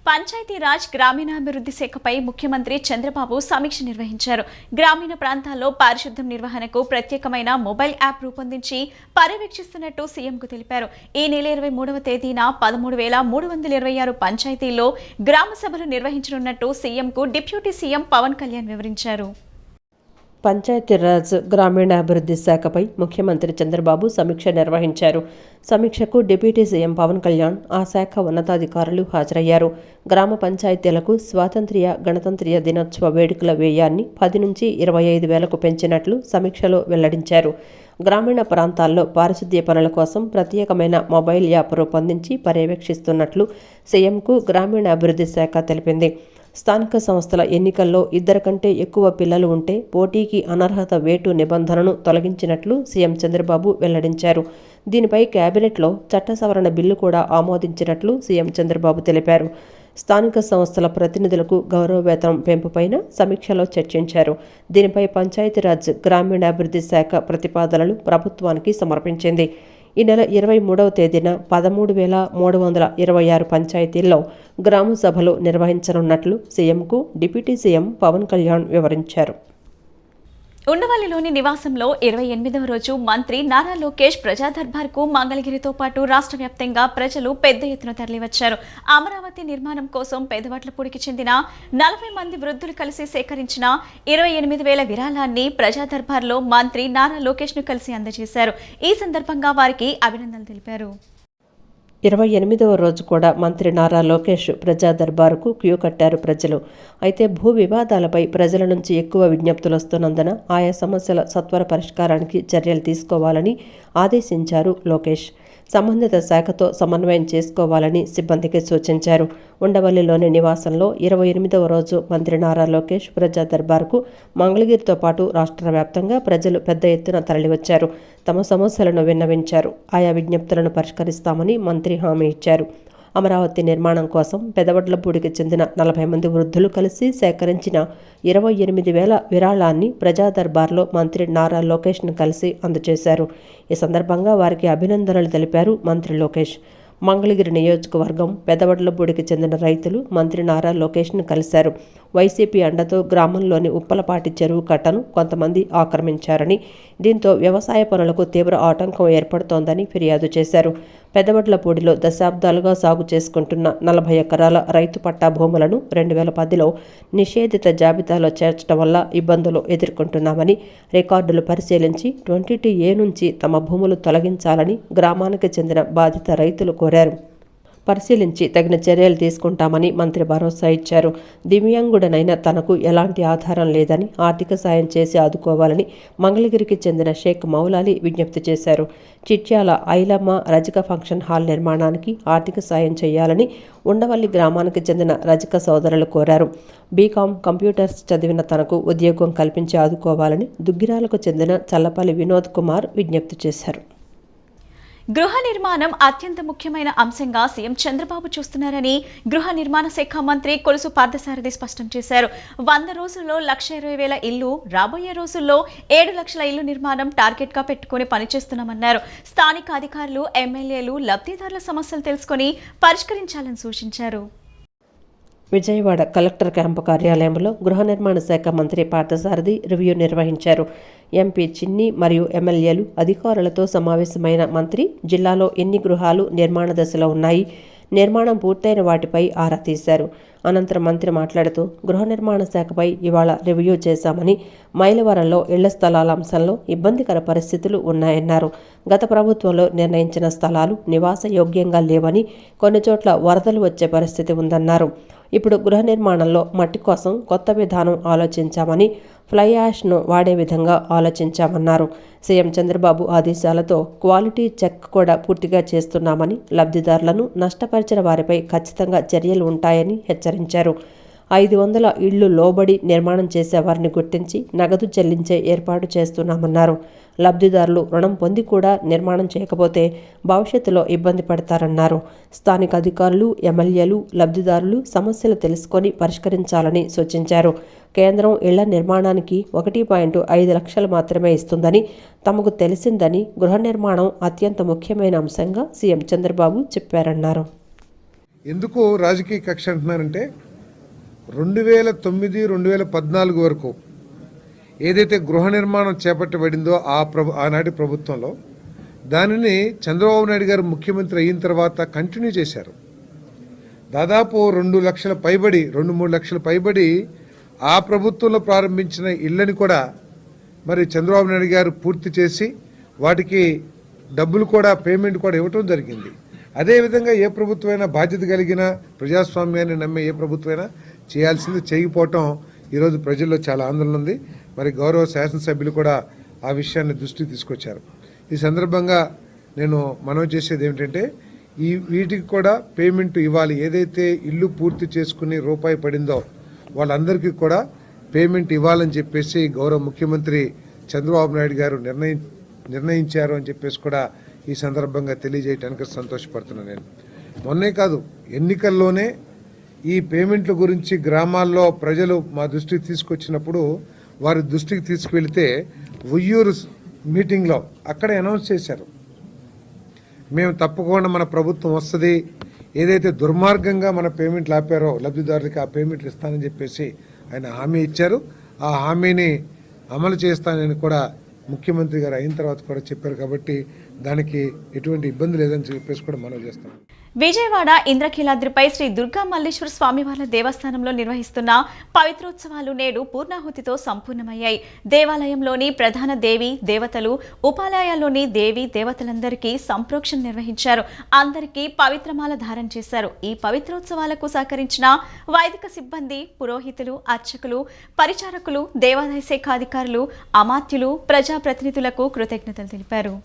పంచాయతీరాజ్ గ్రామీణాభివృద్ధి శాఖపై ముఖ్యమంత్రి చంద్రబాబు సమీక్ష నిర్వహించారు. గ్రామీణ ప్రాంతాల్లో పారిశుద్ధ్యం నిర్వహణకు ప్రత్యేకమైన మొబైల్ యాప్ రూపొందించి పర్యవేక్షిస్తున్నట్టు సీఎంకు తెలిపారు. ఈ నెల 23వ తేదీన 13,326 పంచాయతీల్లో గ్రామ సభలు నిర్వహించనున్నట్టు సీఎంకు డిప్యూటీ సీఎం పవన్ కళ్యాణ్ వివరించారు. పంచాయతీరాజ్ గ్రామీణాభివృద్ధి శాఖపై ముఖ్యమంత్రి చంద్రబాబు సమీక్ష నిర్వహించారు. సమీక్షకు డిప్యూటీ సీఎం పవన్ కళ్యాణ్, ఆ శాఖ ఉన్నతాధికారులు హాజరయ్యారు. గ్రామ పంచాయతీలకు స్వాతంత్ర్య, గణతంత్ర దినోత్సవ వేడుకల వ్యయాన్ని 10 నుంచి 25 వేలకు పెంచినట్లు సమీక్షలో వెల్లడించారు. గ్రామీణ ప్రాంతాల్లో పారిశుద్ధ్య పనుల కోసం ప్రత్యేకమైన మొబైల్ యాప్ రూపొందించి పర్యవేక్షిస్తున్నట్లు సీఎంకు గ్రామీణాభివృద్ధి శాఖ తెలిపింది. స్థానిక సంస్థల ఎన్నికల్లో 2 కంటే ఎక్కువ పిల్లలు ఉంటే పోటీకి అనర్హత వేటు నిబంధనను తొలగించినట్లు సీఎం చంద్రబాబు వెల్లడించారు. దీనిపై కేబినెట్లో చట్ట సవరణ బిల్లు కూడా ఆమోదించినట్లు సీఎం చంద్రబాబు తెలిపారు. స్థానిక సంస్థల ప్రతినిధులకు గౌరవ వేతనం పెంపుపైన సమీక్షలో చర్చించారు. దీనిపై పంచాయతీరాజ్ గ్రామీణాభివృద్ధి శాఖ ప్రతిపాదనలు ప్రభుత్వానికి సమర్పించింది. ఈ నెల 23వ తేదీన 13,326 పంచాయతీల్లో గ్రామ సభలు నిర్వహించనున్నట్లు సీఎంకు డిప్యూటీ సీఎం పవన్ కళ్యాణ్ వివరించారు. ఉండవల్లిలోని నివాసంలో 28వ రోజు మంత్రి నారా లోకేష్ ప్రజా దర్బార్కు మంగళగిరితో పాటు రాష్ట్ర వ్యాప్తంగా ప్రజలు పెద్ద ఎత్తున తరలివచ్చారు. అమరావతి నిర్మాణం కోసం పెదవట్లపూడికి చెందిన 40 మంది వృద్ధులు కలిసి సేకరించిన 28,000 విరాళాన్ని ప్రజా దర్బార్లో మంత్రి నారా లోకేష్ ను కలిసి అందజేశారు. ఈ సందర్భంగా వారికి అభినందనలు తెలిపారు. 28వ రోజు కూడా మంత్రి నారా లోకేష్ ప్రజా దర్బారుకు క్యూ కట్టారు ప్రజలు. అయితే భూ వివాదాలపై ప్రజల నుంచి ఎక్కువ విజ్ఞప్తులు వస్తున్నందున ఆయా సమస్యల సత్వర పరిష్కారానికి చర్యలు తీసుకోవాలని ఆదేశించారు లోకేష్. సంబంధిత శాఖతో సమన్వయం చేసుకోవాలని సిబ్బందికి సూచించారు. ఉండవల్లిలోని నివాసంలో 28వ రోజు మంత్రి నారా లోకేష్ ప్రజా దర్బార్కు మంగళగిరితో పాటు రాష్ట్ర వ్యాప్తంగా ప్రజలు పెద్ద ఎత్తున తరలివచ్చారు. తమ సమస్యలను విన్నవించారు. ఆయా విజ్ఞప్తులను పరిష్కరిస్తామని మంత్రి హామీ ఇచ్చారు. అమరావతి నిర్మాణం కోసం పెదవడ్లపూడికి చెందిన 40 మంది వృద్ధులు కలిసి సేకరించిన 28,000 విరాళాన్ని ప్రజా దర్బార్లో మంత్రి నారా లోకేష్ను కలిసి అందజేశారు. ఈ సందర్భంగా వారికి అభినందనలు తెలిపారు మంత్రి లోకేష్. మంగళగిరి నియోజకవర్గం పెదవడ్లపూడికి చెందిన రైతులు మంత్రి నారా లోకేష్ను కలిశారు. వైసీపీ అండతో గ్రామంలోని ఉప్పలపాటి చెరువు కట్టను కొంతమంది ఆక్రమించారని, దీంతో వ్యవసాయ పనులకు తీవ్ర ఆటంకం ఏర్పడుతోందని ఫిర్యాదు చేశారు. పెదవడ్లపూడిలో దశాబ్దాలుగా సాగు చేసుకుంటున్న 40 ఎకరాల రైతు పట్టా భూములను 2010లో నిషేధిత జాబితాలో చేర్చడం వల్ల ఇబ్బందులు ఎదుర్కొంటున్నామని, రికార్డులు పరిశీలించి 22A నుంచి తమ భూములు తొలగించాలని గ్రామానికి చెందిన బాధిత రైతులు కోరారు. పరిశీలించి తగిన చర్యలు తీసుకుంటామని మంత్రి భరోసా ఇచ్చారు. దివ్యాంగుడనైన తనకు ఎలాంటి ఆధారం లేదని, ఆర్థిక సాయం చేసి ఆదుకోవాలని మంగళగిరికి చెందిన షేక్ మౌలాలి విజ్ఞప్తి చేశారు. చిట్యాల ఐలమ్మ రజక ఫంక్షన్ హాల్ నిర్మాణానికి ఆర్థిక సాయం చేయాలని ఉండవల్లి గ్రామానికి చెందిన రజక సోదరులు కోరారు. బీకాం కంప్యూటర్స్ చదివిన తనకు ఉద్యోగం కల్పించి ఆదుకోవాలని దుగ్గిరాలకు చెందిన చల్లపల్లి వినోద్ కుమార్ విజ్ఞప్తి చేశారు. గృహ నిర్మాణం అత్యంత ముఖ్యమైన అంశంగా సీఎం చంద్రబాబు చూస్తున్నారని గృహ నిర్మాణ శాఖ మంత్రి కొలుసు పార్థసారథి స్పష్టం చేశారు. 100 రోజుల్లో 1,20,000 ఇళ్లు, రాబోయే రోజుల్లో 7 లక్షల ఇళ్లు నిర్మాణం టార్గెట్ గా పెట్టుకుని పనిచేస్తున్నామన్నారు. స్థానిక అధికారులు, ఎమ్మెల్యేలు లబ్ధిదారుల సమస్యలు తెలుసుకుని పరిష్కరించాలని సూచించారు. విజయవాడ కలెక్టర్ క్యాంపు కార్యాలయంలో గృహ నిర్మాణ శాఖ మంత్రి పార్థసారథి రివ్యూ నిర్వహించారు. ఎంపీ చిన్ని మరియు ఎమ్మెల్యేలు అధికారులతో సమావేశమైన మంత్రి జిల్లాలో ఎన్ని గృహాలు నిర్మాణ దశలో ఉన్నాయి, నిర్మాణం పూర్తయిన వాటిపై ఆరా తీశారు. అనంతరం మంత్రి మాట్లాడుతూ గృహ నిర్మాణ శాఖపై ఇవాళ రివ్యూ చేశామని, మైలవరంలో ఇళ్ల స్థలాల అంశంలో ఇబ్బందికర పరిస్థితులు ఉన్నాయన్నారు. గత ప్రభుత్వంలో నిర్ణయించిన స్థలాలు నివాస యోగ్యంగా లేవని, కొన్ని చోట్ల వరదలు వచ్చే పరిస్థితి ఉందన్నారు. ఇప్పుడు గృహ నిర్మాణంలో మట్టి కోసం కొత్త విధానం ఆలోచించామని, ఫ్లై యాష్ను వాడే విధంగా ఆలోచించామన్నారు. సీఎం చంద్రబాబు ఆదేశాలతో క్వాలిటీ చెక్ కూడా పూర్తిగా చేస్తున్నామని, లబ్ధిదారులను నష్టపరిచిన వారిపై ఖచ్చితంగా చర్యలు ఉంటాయని హెచ్చరించారు. 500 ఇళ్లు లోబడి నిర్మాణం చేసే వారిని గుర్తించి నగదు చెల్లించే ఏర్పాటు చేస్తున్నామన్నారు. లబ్ధిదారులు రుణం పొంది కూడా నిర్మాణం చేయకపోతే భవిష్యత్తులో ఇబ్బంది పడతారన్నారు. స్థానిక అధికారులు, ఎమ్మెల్యేలు లబ్ధిదారులు సమస్యలు తెలుసుకొని పరిష్కరించాలని సూచించారు. కేంద్రం ఇళ్ల నిర్మాణానికి 1.5 లక్షలు మాత్రమే ఇస్తుందని తమకు తెలిసిందని, గృహ నిర్మాణం అత్యంత ముఖ్యమైన అంశంగా సీఎం చంద్రబాబు చెప్పారన్నారు. ఎందుకు రాజకీయ కక్ష అంటున్నారంటే 2009, 2014 వరకు ఏదైతే గృహ నిర్మాణం చేపట్టబడిందో ఆనాటి ప్రభుత్వంలో దానిని చంద్రబాబు నాయుడు గారు ముఖ్యమంత్రి అయిన తర్వాత కంటిన్యూ చేశారు. దాదాపు 2 లక్షల పైబడి 2-3 లక్షల పైబడి ఆ ప్రభుత్వంలో ప్రారంభించిన ఇళ్ళని కూడా మరి చంద్రబాబు నాయుడు గారు పూర్తి చేసి వాటికి డబ్బులు కూడా పేమెంట్ కూడా ఇవ్వటం జరిగింది. అదేవిధంగా ఏ ప్రభుత్వమైనా బాధ్యత కలిగిన ప్రజాస్వామ్యాన్ని నమ్మే ఏ ప్రభుత్వమైనా చేయాల్సింది చేయకపోవటం ఈరోజు ప్రజల్లో చాలా ఆందోళన ఉంది. మరి గౌరవ శాసనసభ్యులు కూడా ఆ విషయాన్ని దృష్టికి తీసుకొచ్చారు. ఈ సందర్భంగా నేను మనవి చేసేది ఏమిటంటే వీటికి కూడా పేమెంట్ ఇవ్వాలి. ఏదైతే ఇల్లు పూర్తి చేసుకుని రూపాయి పడిందో వాళ్ళందరికీ కూడా పేమెంట్ ఇవ్వాలని చెప్పేసి గౌరవ ముఖ్యమంత్రి చంద్రబాబు నాయుడు గారు నిర్ణయించారు అని చెప్పేసి కూడా ఈ సందర్భంగా తెలియజేయడానికి సంతోషపడుతున్నాను. నేను మొన్నే కాదు, ఎన్నికల్లోనే ఈ పేమెంట్ల గురించి గ్రామాల్లో ప్రజలు మా దృష్టికి తీసుకొచ్చినప్పుడు వారి దృష్టికి తీసుకువెళితే ఉయ్యూరు మీటింగ్లో అక్కడ అనౌన్స్ చేశారు, మేము తప్పకుండా మన ప్రభుత్వం వస్తుంది, ఏదైతే దుర్మార్గంగా మన పేమెంట్లు ఆపారో లబ్ధిదారులకి ఆ పేమెంట్లు ఇస్తానని చెప్పేసి ఆయన హామీ ఇచ్చారు. ఆ హామీని అమలు చేస్తానని కూడా ముఖ్యమంత్రి గారు అయిన తర్వాత కూడా చెప్పారు. కాబట్టి దానికి ఎటువంటి ఇబ్బంది లేదని చెప్పేసి కూడా మనం చేస్తాం. విజయవాడ ఇంద్రకీలాద్రిపై శ్రీ దుర్గా మల్లేశ్వర స్వామివార్ల దేవస్థానంలో నిర్వహిస్తున్న పవిత్రోత్సవాలు నేడు పూర్ణాహుతితో సంపూర్ణమయ్యాయి. దేవాలయంలోని ప్రధాన దేవి దేవతలు, ఉపాలయాల్లోని దేవి దేవతలందరికీ సంప్రోక్షణ నిర్వహించారు. అందరికీ పవిత్రమాల ధారణ చేశారు. ఈ పవిత్రోత్సవాలకు సహకరించిన వైదిక సిబ్బంది, పురోహితులు, అర్చకులు, పరిచారకులు, దేవాదాయ శాఖ అధికారులు, అమాత్యులు, ప్రజాప్రతినిధులకు కృతజ్ఞతలు తెలిపారు.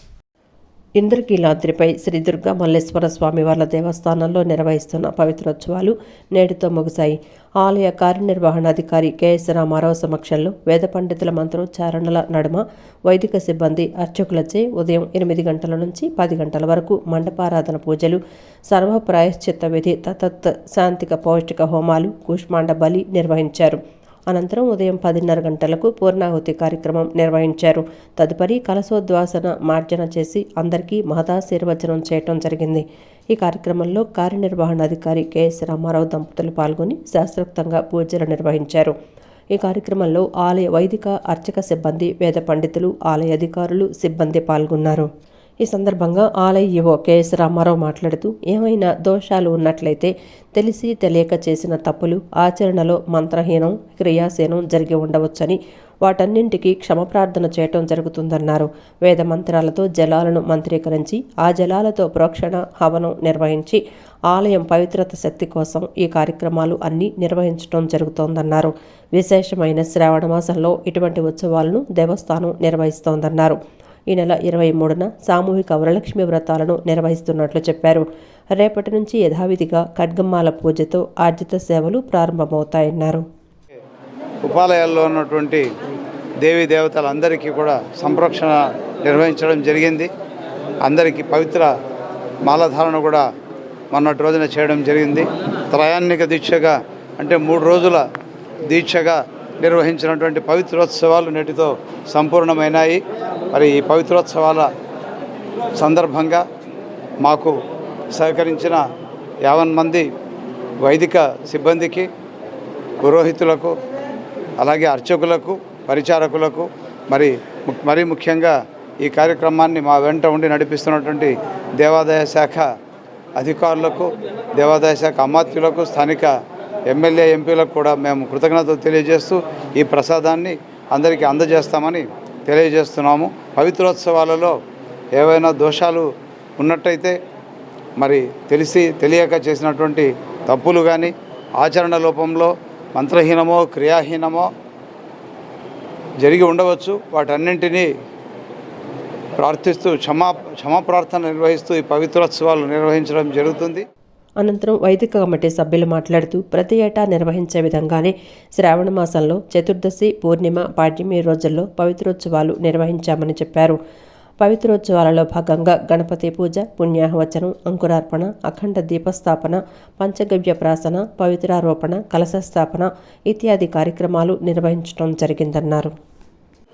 ఇంద్రకీలాద్రిపై శ్రీ దుర్గా మల్లేశ్వర స్వామివార్ల దేవస్థానంలో నిర్వహిస్తున్న పవిత్రోత్సవాలు నేటితో ముగిశాయి. ఆలయ కార్యనిర్వహణాధికారి కెఎస్ రామారావు సమక్షంలో వేద పండితుల మంత్రోచ్చారణల నడుమ వైదిక సిబ్బంది, అర్చకులచే ఉదయం 8 గంటల నుంచి 10 గంటల వరకు మండపారాధన పూజలు, సర్వ ప్రాయశ్చిత్త విధి, తతత్ శాంతిక పౌష్టిక హోమాలు, కూష్మాండ బలి నిర్వహించారు. అనంతరం ఉదయం 10:30 గంటలకు పూర్ణాహుతి కార్యక్రమం నిర్వహించారు. తదుపరి కలశోద్వాసన మార్జన చేసి అందరికీ మహదాశీర్వచనం చేయటం జరిగింది. ఈ కార్యక్రమంలో కార్యనిర్వహణాధికారి కెఎస్ రామారావు దంపతులు పాల్గొని శాస్త్రోక్తంగా పూజలు నిర్వహించారు. ఈ కార్యక్రమంలో ఆలయ వైదిక అర్చక సిబ్బంది, వేద పండితులు, ఆలయ అధికారులు, సిబ్బంది పాల్గొన్నారు. ఈ సందర్భంగా ఆలయ ఈవో కెఎస్ రామారావు మాట్లాడుతూ, ఏమైనా దోషాలు ఉన్నట్లయితే తెలిసి తెలియక చేసిన తప్పులు, ఆచరణలో మంత్రహీనం, క్రియాశీనం జరిగి ఉండవచ్చని, వాటన్నింటికీ క్షమప్రార్థన చేయటం జరుగుతుందన్నారు. వేద మంత్రాలతో జలాలను మంత్రీకరించి ఆ జలాలతో ప్రోక్షణ హవనం నిర్వహించి ఆలయం పవిత్రత శక్తి కోసం ఈ కార్యక్రమాలు అన్నీ నిర్వహించడం జరుగుతోందన్నారు. విశేషమైన శ్రావణ మాసంలో ఇటువంటి ఉత్సవాలను దేవస్థానం నిర్వహిస్తోందన్నారు. ఈ నెల 23న సామూహిక వరలక్ష్మి వ్రతాలను నిర్వహిస్తున్నట్లు చెప్పారు. రేపటి నుంచి యథావిధిగా ఖడ్గమ్మాల పూజతో ఆర్జిత సేవలు ప్రారంభమవుతాయన్నారు. ఉపాలయాల్లో ఉన్నటువంటి దేవీ దేవతలందరికీ కూడా సంరక్షణ నిర్వహించడం జరిగింది. అందరికీ పవిత్ర మాలధారణ కూడా మొన్నటి రోజున చేయడం జరిగింది. త్రయాన్నిక దీక్షగా అంటే 3 రోజుల దీక్షగా నిర్వహించినటువంటి పవిత్రోత్సవాలు నేటితో సంపూర్ణమైనాయి. మరి ఈ పవిత్రోత్సవాల సందర్భంగా మాకు సహకరించిన 50 మంది వైదిక సిబ్బందికి, పురోహితులకు, అలాగే అర్చకులకు, పరిచారకులకు, మరీ ముఖ్యంగా ఈ కార్యక్రమాన్ని మా వెంట ఉండి నడిపిస్తున్నటువంటి దేవాదాయ శాఖ అధికారులకు, దేవాదాయ శాఖ అమాత్యులకు, స్థానిక ఎమ్మెల్యే ఎంపీలకు కూడా మేము కృతజ్ఞతలు తెలియజేస్తూ ఈ ప్రసాదాన్ని అందరికీ అందజేస్తామని తెలియజేస్తున్నాము. పవిత్రోత్సవాలలో ఏవైనా దోషాలు ఉన్నట్టయితే మరి తెలిసి తెలియక చేసినటువంటి తప్పులు కానీ, ఆచరణ లోపంలో మంత్రహీనమో క్రియాహీనమో జరిగి ఉండవచ్చు. వాటన్నింటినీ ప్రార్థిస్తూ క్షమాప్రార్థన నిర్వహిస్తూ ఈ పవిత్రోత్సవాలు నిర్వహించడం జరుగుతుంది. అనంతరం వైదిక కమిటీ సభ్యులు మాట్లాడుతూ, ప్రతి ఏటా నిర్వహించే విధంగానే శ్రావణ మాసంలో చతుర్దశి, పూర్ణిమ, పాడ్యమి రోజుల్లో పవిత్రోత్సవాలు నిర్వహించామని చెప్పారు. పవిత్రోత్సవాలలో భాగంగా గణపతి పూజ, పుణ్యాహవచనం, అంకురార్పణ, అఖండ దీపస్థాపన, పంచగవ్య ప్రాసన, పవిత్రారోపణ, కలశస్థాపన ఇత్యాది కార్యక్రమాలు నిర్వహించడం జరిగిందన్నారు.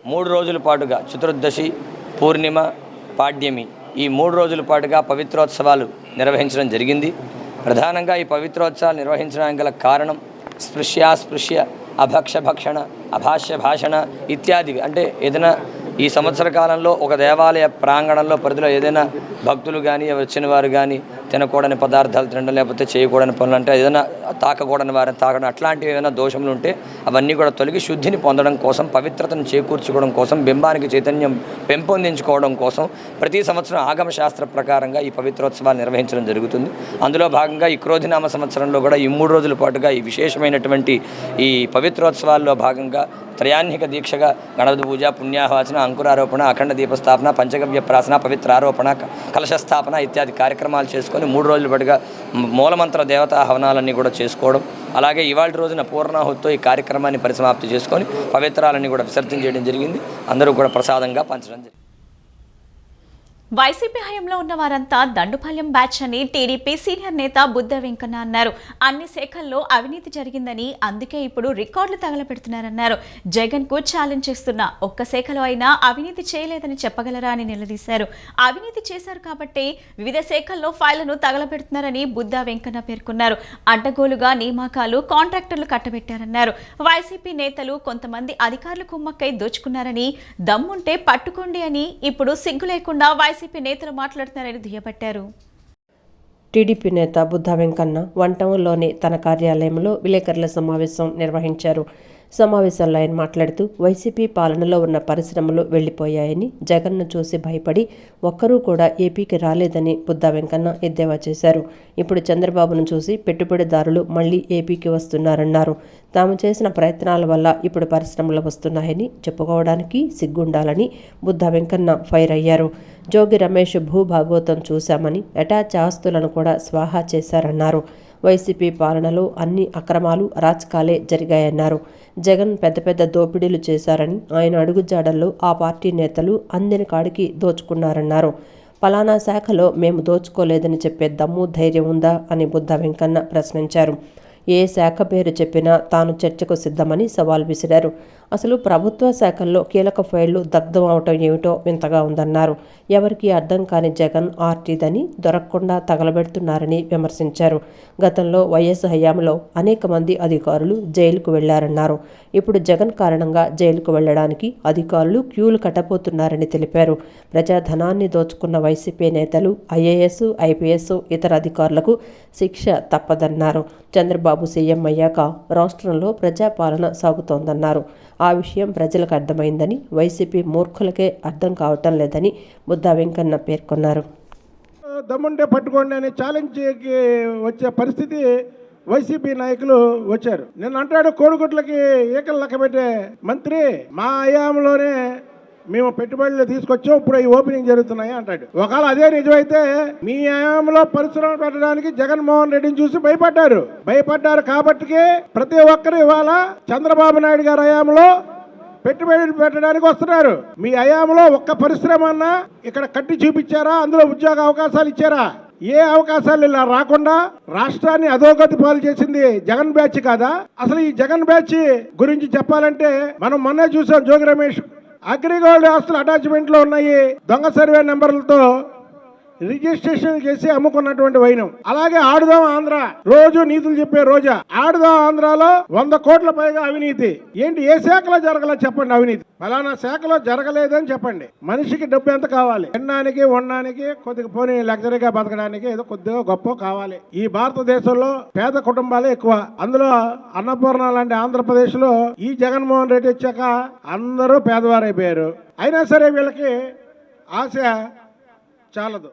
3 రోజుల పాటుగా చతుర్దశి, పూర్ణిమ, పాడ్యమి ఈ 3 రోజుల పాటుగా పవిత్రోత్సవాలు నిర్వహించడం జరిగింది. ప్రధానంగా ఈ పవిత్రోత్సవాలు నిర్వహించడానికి గల కారణం స్పృశ్య అభక్ష భక్షణ అభాష్య భాషణ ఇత్యాదివి. అంటే ఏదైనా ఈ సంవత్సర కాలంలో ఒక దేవాలయ ప్రాంగణంలో పరిధిలో ఏదైనా భక్తులు కానీ వచ్చిన వారు కానీ తినకూడని పదార్థాలు తినడం, లేకపోతే చేయకూడని పనులు, అంటే ఏదైనా తాకకూడని వారిని తాకడం, అట్లాంటివి ఏదైనా దోషములు ఉంటే అవన్నీ కూడా తొలగి శుద్ధిని పొందడం కోసం, పవిత్రతను చేకూర్చుకోవడం కోసం, బింబానికి చైతన్యం పెంపొందించుకోవడం కోసం ప్రతి సంవత్సరం ఆగమ శాస్త్ర ప్రకారంగా ఈ పవిత్రోత్సవాలు నిర్వహించడం జరుగుతుంది. అందులో భాగంగా ఈ క్రోధినామ సంవత్సరంలో కూడా ఈ 3 రోజుల పాటుగా ఈ విశేషమైనటువంటి ఈ పవిత్రోత్సవాల్లో భాగంగా త్రయాహ్నిక దీక్షగా గణపతి పూజ, పుణ్యాహవాచన, అంకురారోపణ, అఖండ దీపస్థాపన, పంచగవ్య ప్రాసన, పవిత్రారోపణ, కలశస్థాపన ఇత్యాది కార్యక్రమాలు చేసుకొని 3 రోజుల పాటుగా మూలమంత్ర దేవతా హవనాలన్నీ కూడా చేసుకోవడం, అలాగే ఇవాళ రోజున పూర్ణాహుతితో ఈ కార్యక్రమాన్ని పరిసమాప్తి చేసుకొని పవిత్రాలన్నీ కూడా విసర్జన చేయడం జరిగింది. అందరూ కూడా ప్రసాదంగా పంచడం జరిగింది. వైసీపీ హయాంలో ఉన్న వారంతా దండుపాలెం బ్యాచ్ అని టీడీపీ సీనియర్ నేత బుద్ధ వెంకన్న అన్నారు. అన్ని శాఖల్లో అవినీతి జరిగిందని, అందుకే ఇప్పుడు రికార్డులు తగలపెడుతున్నారన్నారు. జగన్ కు ఛాలెంజ్ చేస్తున్న ఒక్క శాఖలో అయినా అవినీతి చేయలేదని చెప్పగలరా అని నిలదీశారు. అవినీతి చేశారు కాబట్టి వివిధ శాఖల్లో ఫైళ్లను తగలపెడుతున్నారని బుద్ధ వెంకన్న పేర్కొన్నారు. అడ్డగోలుగా నియామకాలు, కాంట్రాక్టర్లు కట్టబెట్టారన్నారు. వైసీపీ నేతలు కొంతమంది అధికారులు కుమ్మక్కై దోచుకున్నారని, దమ్ముంటే పట్టుకోండి అని ఇప్పుడు సిగ్గు లేకుండా వైసీపీ నేతలు మాట్లాడుతున్నారని దుయ్యబట్టారు. టీడీపీ నేత బుద్ధ వెంకన్న 1 టౌన్లోని తన కార్యాలయంలో విలేకరుల సమావేశం నిర్వహించారు. సమావేశంలో ఆయన మాట్లాడుతూ వైసీపీ పాలనలో ఉన్న పరిశ్రమలు వెళ్లిపోయాయని, జగన్ను చూసి భయపడి ఒక్కరూ కూడా ఏపీకి రాలేదని బుద్ధ వెంకన్న ఎద్దేవా చేశారు. ఇప్పుడు చంద్రబాబును చూసి పెట్టుబడిదారులు మళ్లీ ఏపీకి వస్తున్నారన్నారు. తాము చేసిన ప్రయత్నాల వల్ల ఇప్పుడు పరిశ్రమలు వస్తున్నాయని చెప్పుకోవడానికి సిగ్గుండాలని బుద్ధ వెంకన్న ఫైర్ అయ్యారు. జోగి రమేష్ భూభాగవతం చూశామని, అటాచ్ ఆస్తులను కూడా స్వాహా చేశారన్నారు. వైసీపీ పాలనలో అన్ని అక్రమాలు, అరాచకాలే జరిగాయన్నారు. జగన్ పెద్ద పెద్ద దోపిడీలు చేశారని, ఆయన అడుగుజాడల్లో ఆ పార్టీ నేతలు అందిన కాడికి దోచుకున్నారన్నారు. పలానా శాఖలో మేము దోచుకోలేదని చెప్పే దమ్ము, ధైర్యం ఉందా అని బుద్ధ వెంకన్న ప్రశ్నించారు. ఏ శాఖ పేరు చెప్పినా తాను చర్చకు సిద్ధమని సవాల్ విసిరారు. అసలు ప్రభుత్వ శాఖల్లో కీలక ఫైళ్లు దగ్ధం అవటం ఏమిటో వింతగా ఉందన్నారు. ఎవరికి అర్థం కాని జగన్ ఆర్టీదని దొరకకుండా తగలబెడుతున్నారని విమర్శించారు. గతంలో వైఎస్ హయాంలో అనేక మంది అధికారులు జైలుకు వెళ్లారన్నారు. ఇప్పుడు జగన్ కారణంగా జైలుకు వెళ్లడానికి అధికారులు క్యూలు కట్టబోతున్నారని తెలిపారు. ప్రజాధనాన్ని దోచుకున్న వైసీపీ నేతలు, ఐఏఎస్, ఐపీఎస్, ఇతర అధికారులకు శిక్ష తప్పదన్నారు. చంద్రబాబు సీఎం అయ్యాక రాష్ట్రంలో ప్రజాపాలన సాగుతోందన్నారు. ఆ విషయం ప్రజలకు అర్థమైందని, వైసీపీ మూర్ఖులకే అర్థం కావటం లేదని బుద్ధ వెంకన్న పేర్కొన్నారు. దమ్ముంటే పట్టుకోండి అనే ఛాలెంజ్కి వచ్చే పరిస్థితి వైసీపీ నాయకులు వచ్చారు. నిన్న అంటాడు కోడిగుడ్లకి ఏకలు లెక్కబెట్టే మంత్రి, మా హయాంలోనే మేము పెట్టుబడులు తీసుకొచ్చాం, ఇప్పుడు ఈ ఓపెనింగ్ జరుగుతున్నాయి అంటాడు. ఒకవేళ అదే నిజమైతే మీ హయాంలో పరిశ్రమలు పెట్టడానికి జగన్మోహన్ రెడ్డిని చూసి భయపడ్డారు కాబట్టికే ప్రతి ఒక్కరు ఇవాళ చంద్రబాబు నాయుడు గారి హయాంలో పెట్టుబడులు పెట్టడానికి వస్తున్నారు. మీ హయాంలో ఒక్క పరిశ్రమ అన్నా ఇక్కడ కట్టి చూపించారా? అందులో ఉద్యోగ అవకాశాలు ఇచ్చారా? ఏ అవకాశాలు ఇలా రాకుండా రాష్ట్రాన్ని అధోగతి పాలు చేసింది జగన్ బ్యాచ్ కాదా? అసలు ఈ జగన్ బ్యాచ్ గురించి చెప్పాలంటే మనం మొన్నే చూసాం. జోగి రమేష్ అగ్రిగోల్డ్ ఆస్తులు అటాచ్మెంట్ లో ఉన్నాయి, దొంగ సర్వే నెంబర్లతో రిజిస్ట్రేషన్ చేసి అమ్ముకున్నటువంటి వైనం. అలాగే ఆడుదాం ఆంధ్ర, రోజు నీతులు చెప్పే రోజా. ఆడుదాం ఆంధ్రాలో 100 కోట్ల పైగా అవినీతి. ఏంటి ఏ శాఖలో జరగలేదు చెప్పండి అవినీతి? ఫలానా శాఖలో జరగలేదని చెప్పండి. మనిషికి డబ్బు ఎంత కావాలి? తినడానికి, ఉండడానికి, కొద్దిగా పోనీ లగ్జరీగా బతకడానికి ఏదో కొద్దిగా గొప్ప కావాలి. ఈ భారతదేశంలో పేద కుటుంబాలే ఎక్కువ. అందులో అన్నపూర్ణ లాంటి ఆంధ్రప్రదేశ్ లో ఈ జగన్మోహన్ రెడ్డి వచ్చాక అందరూ పేదవారైపోయారు. అయినా సరే వీళ్ళకి ఆశ చాలదు.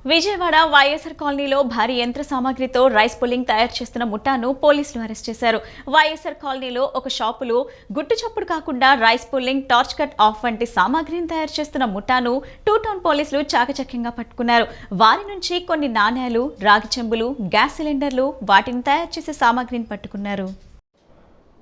విజయవాడ వైఎస్ఆర్ కాలనీలో భారీ యంత్ర సామాగ్రితో రైస్ పుల్లింగ్ తయారు చేస్తున్న ముఠాను పోలీసులు అరెస్ట్ చేశారు. వైఎస్ఆర్ కాలనీలో ఒక షాపులో గుట్టు చప్పుడు కాకుండా rice pulling, torch cut off వంటి సామాగ్రిని తయారు చేస్తున్న ముఠాను 2 టౌన్ పోలీసులు చాకచక్యంగా పట్టుకున్నారు. వారి నుంచి కొన్ని నాణేలు, రాగి చెంబులు, గ్యాస్ సిలిండర్లు, వాటిని తయారు చేసే సామాగ్రిని పట్టుకున్నారు.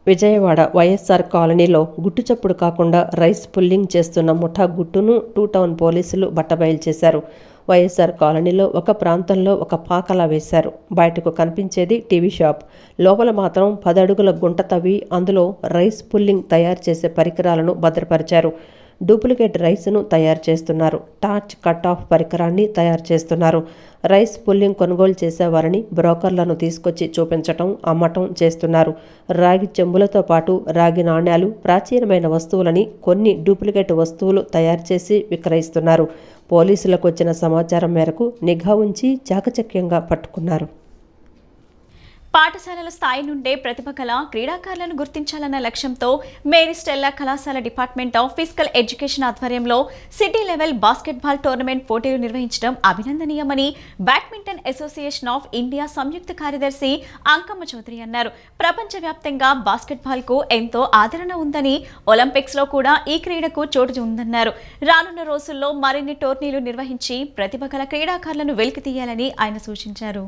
విజయవాడ వైఎస్ఆర్ కాలనీలో గుట్టు చప్పుడు కాకుండా రైస్ పుల్లింగ్ చేస్తున్న ముఠా గుట్టును 2 టౌన్ పోలీసులు బట్టబయలు చేశారు. వైఎస్ఆర్ కాలనీలో ఒక ప్రాంతంలో ఒక పాకలా వేశారు. బయటకు కనిపించేది టీవీ షాప్, లోపల మాత్రం 10 అడుగుల గుంట తవ్వి అందులో రైస్ పుల్లింగ్ తయారు చేసే పరికరాలను భద్రపరిచారు. డూప్లికేట్ రైస్ను తయారు చేస్తున్నారు. టార్చ్ కట్ ఆఫ్ పరికరాన్ని తయారు చేస్తున్నారు. రైస్ పుల్లింగ్ కొనుగోలు చేసేవారిని బ్రోకర్లను తీసుకొచ్చి చూపించటం, అమ్మటం చేస్తున్నారు. రాగి చెంబులతో పాటు రాగి నాణ్యాలు, ప్రాచీనమైన వస్తువులని, కొన్ని డూప్లికేట్ వస్తువులు తయారు చేసి విక్రయిస్తున్నారు. పోలీసులకు వచ్చిన సమాచారం మేరకు నిఘా ఉంచి చాకచక్యంగా పట్టుకున్నారు. పాఠశాలల స్థాయి నుండే ప్రతిభ గల క్రీడాకారులను గుర్తించాలన్న లక్ష్యంతో మేరీ స్టెల్లా కళాశాల డిపార్ట్మెంట్ ఆఫ్ ఫిజికల్ ఎడ్యుకేషన్ ఆధ్వర్యంలో సిటీ లెవెల్ బాస్కెట్బాల్ టోర్నమెంట్ పోటీలు నిర్వహించడం అభినందనీయమని బ్యాడ్మింటన్ అసోసియేషన్ ఆఫ్ ఇండియా సంయుక్త కార్యదర్శి అంకమ్మ చౌదరి అన్నారు. ప్రపంచవ్యాప్తంగా బాస్కెట్బాల్కు ఎంతో ఆదరణ ఉందని, ఒలింపిక్స్లో కూడా ఈ క్రీడకు చోటు ఉందన్నారు. రానున్న రోజుల్లో మరిన్ని టోర్నీలు నిర్వహించి ప్రతిభ గల క్రీడాకారులను వెలికితీయాలని ఆయన సూచించారు.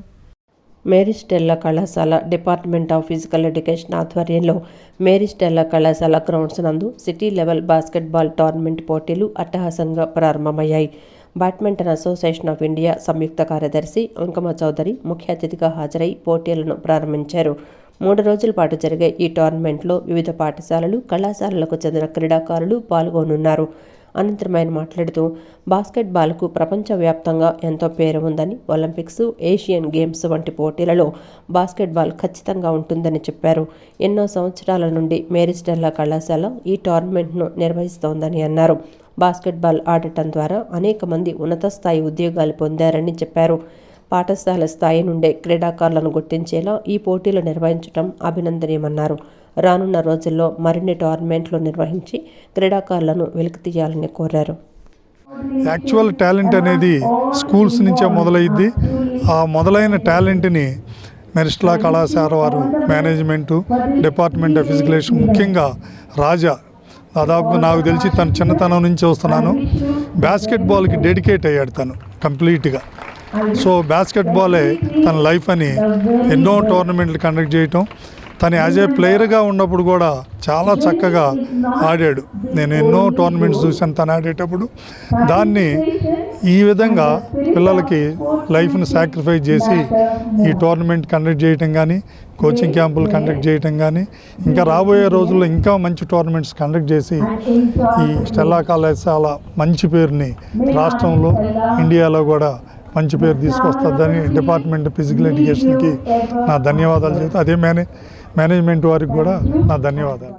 మేరీ స్టెల్లా కళాశాల డిపార్ట్మెంట్ ఆఫ్ ఫిజికల్ ఎడ్యుకేషన్ ఆధ్వర్యంలో మేరీ స్టెల్లా కళాశాల గ్రౌండ్స్ నందు సిటీ లెవెల్ బాస్కెట్బాల్ టోర్నమెంట్ పోటీలు అట్టహాసంగా ప్రారంభమయ్యాయి. బ్యాడ్మింటన్ అసోసియేషన్ ఆఫ్ ఇండియా సంయుక్త కార్యదర్శి అంకమ్మ చౌదరి ముఖ్య అతిథిగా హాజరై పోటీలను ప్రారంభించారు. 3 రోజుల పాటు జరిగే ఈ టోర్నమెంట్లో వివిధ పాఠశాలలు, కళాశాలలకు చెందిన క్రీడాకారులు పాల్గొనున్నారు. అనంతరం ఆయన మాట్లాడుతూ బాస్కెట్బాల్కు ప్రపంచవ్యాప్తంగా ఎంతో పేరు ఉందని, ఒలింపిక్స్, ఏషియన్ గేమ్స్ వంటి పోటీలలో బాస్కెట్బాల్ ఖచ్చితంగా ఉంటుందని చెప్పారు. ఎన్నో సంవత్సరాల నుండి మేరీ స్టెల్లా కళాశాల ఈ టోర్నమెంట్ను నిర్వహిస్తోందని అన్నారు. బాస్కెట్బాల్ ఆడటం ద్వారా అనేక మంది ఉన్నత స్థాయి ఉద్యోగాలు పొందారని చెప్పారు. పాఠశాల స్థాయి నుండే క్రీడాకారులను గుర్తించేలా ఈ పోటీలు నిర్వహించడం అభినందనీయమన్నారు. రానున్న రోజుల్లో మరిన్ని టోర్నమెంట్లు నిర్వహించి క్రీడాకారులను వెలికితీయాలని కోరారు. యాక్చువల్ టాలెంట్ అనేది స్కూల్స్ నుంచే మొదలయ్యింది. ఆ మొదలైన టాలెంట్ని మెరిస్టెల్లా కళాశాల వారు management, department of physical education, ముఖ్యంగా రాజా, దాదాపుగా నాకు తెలిసి తను చిన్నతనం నుంచి వస్తున్నాను, బాస్కెట్బాల్కి డెడికేట్ అయ్యాడు తను కంప్లీట్గా. సో బాస్కెట్బాలే తన లైఫ్ అని ఎన్నో టోర్నమెంట్లు కండక్ట్ చేయటం, తను యాజ్ ఏ ప్లేయర్గా ఉన్నప్పుడు కూడా చాలా చక్కగా ఆడాడు. నేను ఎన్నో టోర్నమెంట్స్ చూశాను తను ఆడేటప్పుడు. దాన్ని ఈ విధంగా పిల్లలకి లైఫ్ని సాక్రిఫైస్ చేసి ఈ టోర్నమెంట్ కండక్ట్ చేయటం కానీ, కోచింగ్ క్యాంపులు కండక్ట్ చేయటం కానీ, ఇంకా రాబోయే రోజుల్లో ఇంకా మంచి టోర్నమెంట్స్ కండక్ట్ చేసి ఈ స్టెల్లా కళాశాల మంచి పేరుని రాష్ట్రంలో, ఇండియాలో కూడా మంచి పేరు తీసుకొస్తుందని డిపార్ట్మెంట్ ఫిజికల్ ఎడ్యుకేషన్కి నా ధన్యవాదాలు చెబుతూ, అదే మేనేజ్మెంట్ వారికి కూడా నా ధన్యవాదాలు.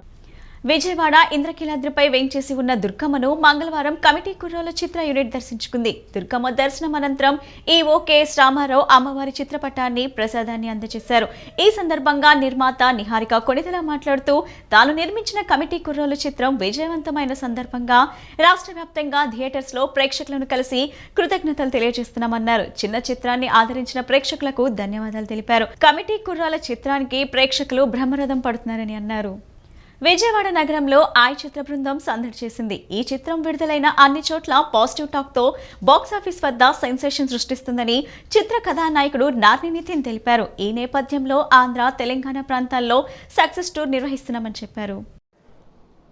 విజయవాడ ఇంద్రకీలాద్రిపై వేంచేసి ఉన్న దుర్గమ్మను మంగళవారం కమిటీ కుర్రోల చిత్ర యూనిట్ దర్శించుకుంది. దుర్గమ్మ దర్శనం అనంతరం ఈవో కెఎస్ రామారావు అమ్మవారి చిత్రపటాన్ని, ప్రసాదాన్ని అందజేశారు. ఈ సందర్భంగా నిర్మాత నిహారిక కొణిదెల మాట్లాడుతూ, తాను నిర్మించిన కమిటీ కుర్రోల చిత్రం విజయవంతమైన సందర్భంగా రాష్ట్ర వ్యాప్తంగా థియేటర్స్లో ప్రేక్షకులను కలిసి కృతజ్ఞతలు తెలియజేస్తున్నామన్నారు. చిన్న చిత్రాన్ని ఆదరించిన ప్రేక్షకులకు ధన్యవాదాలు తెలిపారు. కమిటీ కుర్రాల చిత్రానికి ప్రేక్షకులు బ్రహ్మరథం పడుతున్నారని అన్నారు. విజయవాడ నగరంలో ఆయ్ చిత్ర బృందం సందడి చేసింది. ఈ చిత్రం విడుదలైన అన్ని చోట్ల పాజిటివ్ టాక్తో బాక్సాఫీస్ వద్ద సెన్సేషన్ సృష్టిస్తుందని చిత్ర కథానాయకుడు నార్ని నితిన్ తెలిపారు. ఈ నేపథ్యంలో ఆంధ్ర, తెలంగాణ ప్రాంతాల్లో సక్సెస్ టూర్ నిర్వహిస్తున్నామని చెప్పారు.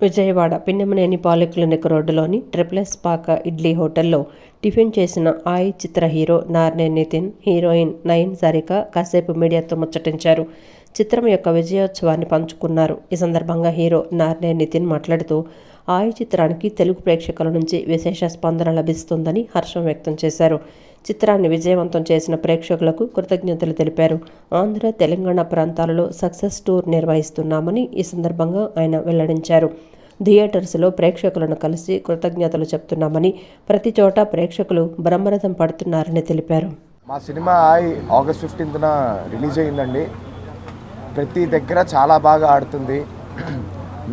విజయవాడ పిన్నమనేని పాలిక్లినిక్ రోడ్డులోని ట్రిప్లెస్ పాక ఇడ్లీ హోటల్లో టిఫిన్ చేసిన ఆయ్ చిత్ర హీరో నార్నే నితిన్, హీరోయిన్ నయన్ సారిక కాసేపు మీడియాతో ముచ్చటించారు. చిత్రం యొక్క విజయోత్సవాన్ని పంచుకున్నారు. ఈ సందర్భంగా హీరో నార్నే నితిన్ మాట్లాడుతూ, ఆయ్ చిత్రానికి తెలుగు ప్రేక్షకుల నుంచి విశేష స్పందన లభిస్తుందని హర్షం వ్యక్తం చేశారు. చిత్రాన్ని విజయవంతం చేసిన ప్రేక్షకులకు కృతజ్ఞతలు తెలిపారు. ఆంధ్ర, తెలంగాణ ప్రాంతాలలో సక్సెస్ టూర్ నిర్వహిస్తున్నామని ఈ సందర్భంగా ఆయన వెల్లడించారు. థియేటర్స్లో ప్రేక్షకులను కలిసి కృతజ్ఞతలు చెప్తున్నామని, ప్రతి చోట ప్రేక్షకులు బ్రహ్మరథం పడుతున్నారని తెలిపారు. మా సినిమా ఆగస్ట్ 15న రిలీజ్ అయిందండి. ప్రతి దగ్గర చాలా బాగా ఆడుతుంది.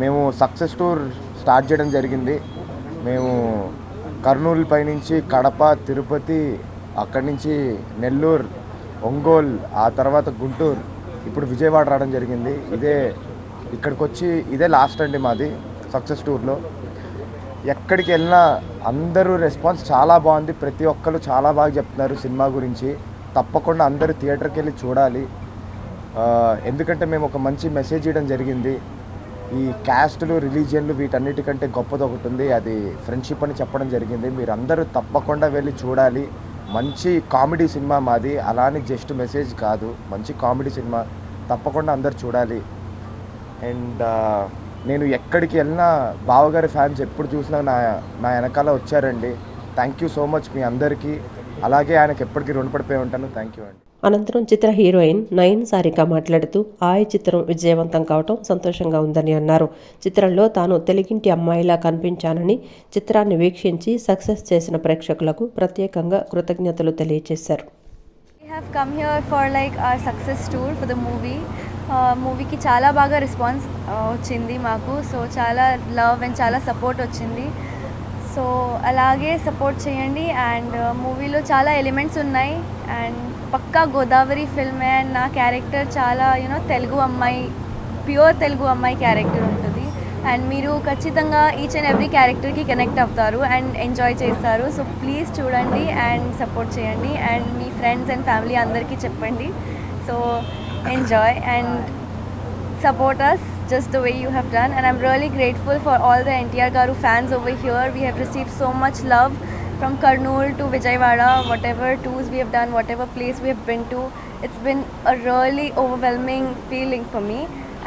మేము సక్సెస్ టూర్ స్టార్ట్ చేయడం జరిగింది. మేము కర్నూలు పైనుంచి కడప, తిరుపతి, అక్కడి నుంచి నెల్లూరు, ఒంగోలు, ఆ తర్వాత గుంటూరు, ఇప్పుడు విజయవాడ రావడం జరిగింది. ఇక్కడికి వచ్చి ఇదే లాస్ట్ అండి మాది సక్సెస్ టూర్లో. ఎక్కడికి వెళ్ళినా అందరూ రెస్పాన్స్ చాలా బాగుంది. ప్రతి ఒక్కరు చాలా బాగా చెప్తున్నారు సినిమా గురించి. తప్పకుండా అందరూ థియేటర్కి వెళ్ళి చూడాలి. ఎందుకంటే మేము ఒక మంచి మెసేజ్ ఇవ్వడం జరిగింది. ఈ క్యాస్టులు, రిలీజియన్లు వీటన్నిటికంటే గొప్పది ఒకటి ఉంది, అది ఫ్రెండ్షిప్ అని చెప్పడం జరిగింది. మీరు అందరూ తప్పకుండా వెళ్ళి చూడాలి. మంచి కామెడీ సినిమా మాది, అలానే జస్ట్ మెసేజ్ కాదు, మంచి కామెడీ సినిమా. తప్పకుండా అందరు చూడాలి. అండ్ నేను ఎక్కడికి వెళ్ళినా బావగారి ఫ్యాన్స్ ఎప్పుడు చూసినా నా వెనకాల వచ్చారండి. థ్యాంక్ యూ సో మచ్ మీ అందరికీ. అలాగే ఆయనకి ఎప్పటికీ రుణపడిపోయి ఉంటాను. థ్యాంక్ యూ అండి. అనంతరం చిత్ర హీరోయిన్ నయన్ సారిక మాట్లాడుతూ ఆయ్ చిత్రం విజయవంతం కావటం సంతోషంగా ఉందని అన్నారు. చిత్రంలో తాను తెలుగింటి అమ్మాయిలా కనిపించానని, చిత్రాన్ని వీక్షించి సక్సెస్ చేసిన ప్రేక్షకులకు ప్రత్యేకంగా కృతజ్ఞతలు తెలియజేశారు. We have come here for like our success tour for the movie. మూవీకి చాలా బాగా రెస్పాన్స్ వచ్చింది మాకు. సో చాలా లవ్ అండ్ చాలా సపోర్ట్ వచ్చింది. సో అలాగే సపోర్ట్ చేయండి. అండ్ మూవీలో చాలా ఎలిమెంట్స్ ఉన్నాయి అండ్ పక్కా గోదావరి ఫిల్మే. అండ్ నా క్యారెక్టర్ చాలా తెలుగు అమ్మాయి, ప్యూర్ తెలుగు అమ్మాయి క్యారెక్టర్ ఉంటుంది. అండ్ మీరు ఖచ్చితంగా ఈచ్ అండ్ ఎవ్రీ క్యారెక్టర్కి కనెక్ట్ అవుతారు అండ్ ఎంజాయ్ చేస్తారు. సో ప్లీజ్ చూడండి అండ్ సపోర్ట్ చేయండి and me friends and family అందరికీ చెప్పండి. So enjoy and support us just the way you have done. And I'm really grateful for all the NTR Garu fans over here. We have received so much love from Kurnool to Vijayawada, whatever tours we have done, whatever place we have been to. It's been a really overwhelming feeling for me.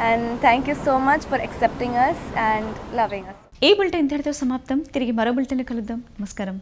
And thank you so much for accepting us and loving us. ఈ bulletin ఇంతటితో సమాప్తం. తిరిగి మరో బులెటిన్లో కలుద్దాం. నమస్కారం.